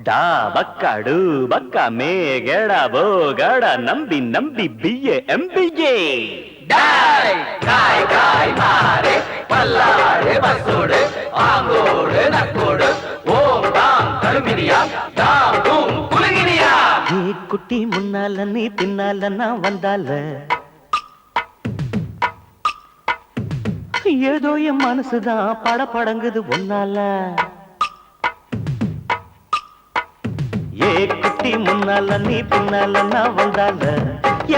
டா பக்காடு பக்கா மேகட போகட நம்பி நம்பி பிஏ எம்பிஏ டாய் காய் காய் மாறே பல்லாடு பசோடு ஆங்கோடு நக்கோடு ஓம் தாம் கருமினியா தாம் தூம் குலுங்கினியா. நீ குட்டி முன்னால நீ பின்னால நான் வந்தால ஏதோ என் மனசுதான் படபடங்குது ஒன்னால. ஏ குட்டி முன்னால நீ பின்னால நான் வந்தால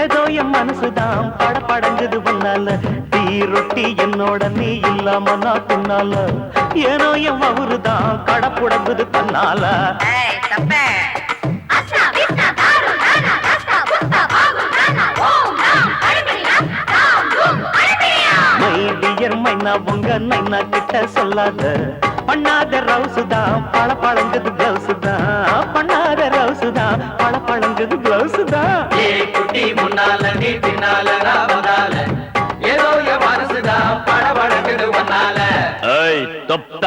ஏதோ என் மனசுதான் படபடங்குது ஒன்னால. டீ ரொட்டி என்னோட நீ இல்லாம நான் பின்னால ஏனோ என் அவருதான் கடப்புடங்குது தன்னால. மைனா உங்க நைனா கிட்ட சொல்லாத பண்ணாத ரவுசுதான் பழ பழங்குது பிளவுசுதான் பண்ணாத ரவுசுதான் பழ பழங்குது பிளவுசுதான். ஏ குட்டி முன்னால நீ பின்னால நான் வந்தால ஏதோ என் மனசுதான் படபடக்குது ஒன்னால. ஏய் தொப்ப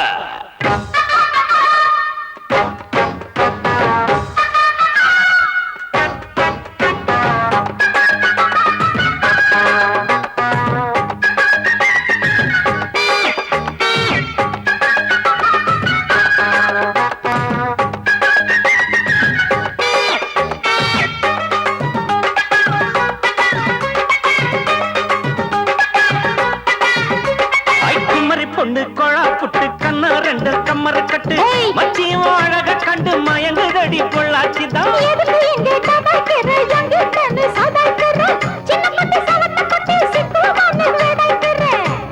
பொண்ணு கொழா புட்டு கண்ணா ரெண்டு கம்மர கட்டு மச்சியும் அழக கண்டு மயங்குதடி பொள்ளாச்சிதான்.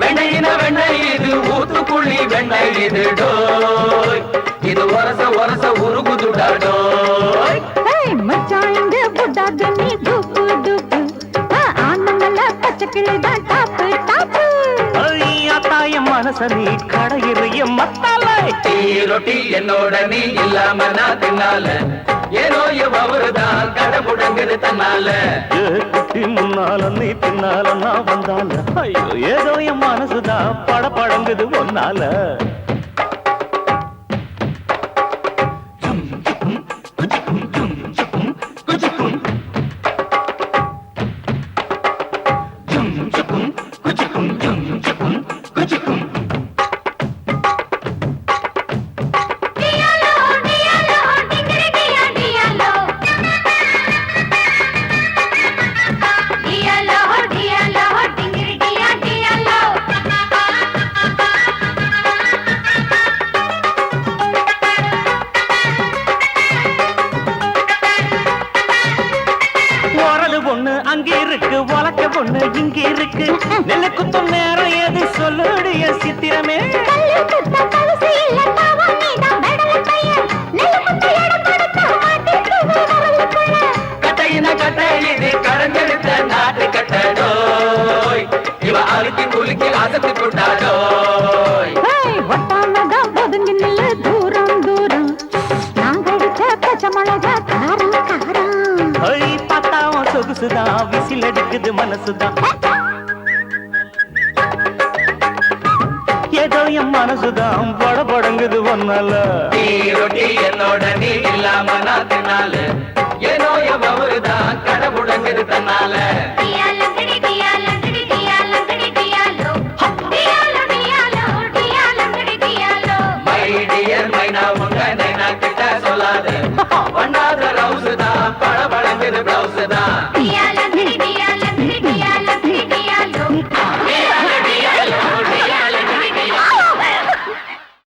வெண்ணையின வெண்ணெய் இது ஊத்துக்குழி வெண்ணெய் இது டோய் இது ஒரச ஒரச உருகுதுடா டோய். மச்சாங்க புட்டாது நீ டூப்பு டூப்பு ஆனந்தல பச்சைக்கிளிதான் டாப்பு டாப்பு. தாயம் மனச நீ கடையிறைய மத்தால டீ ரொட்டி என்னோட நீ இல்லாம நான் தின்னால ஏனோ அவருதான் கடை முடங்குது தன்னால. குட்டி முன்னால நீ பின்னால நான் வந்தால ஐயோ ஏதோ என் மனசுதான் படபடங்குது ஒன்னால. அங்க இருக்கு வழக்க பொண்ணு இங்க இருக்கு நெல்லு குத்தும் நேரம் எது சொல்லுடைய சித்திரமே. கட்டையின கட்டை இது கரஞ்செடுத்த நாட்டு கட்டடோய் இவ அழுக்கி குலுக்கி அசத்து போட்டாடோய். தூரம் தூரம் நாங்க அடிச்ச பச்சை மிளகா காரம் காரம். பத்தாவும் சொகுசுதான் விசில் அடிக்குது மனசுதான் ஏதோ என் மனசுதான் படபடங்குது ஒன்னால. டீ ரொட்டி என்னோட நீ இல்லாம நான் தின்னால ஏனோ அவருதான் கடை முடங்குது தன்னால.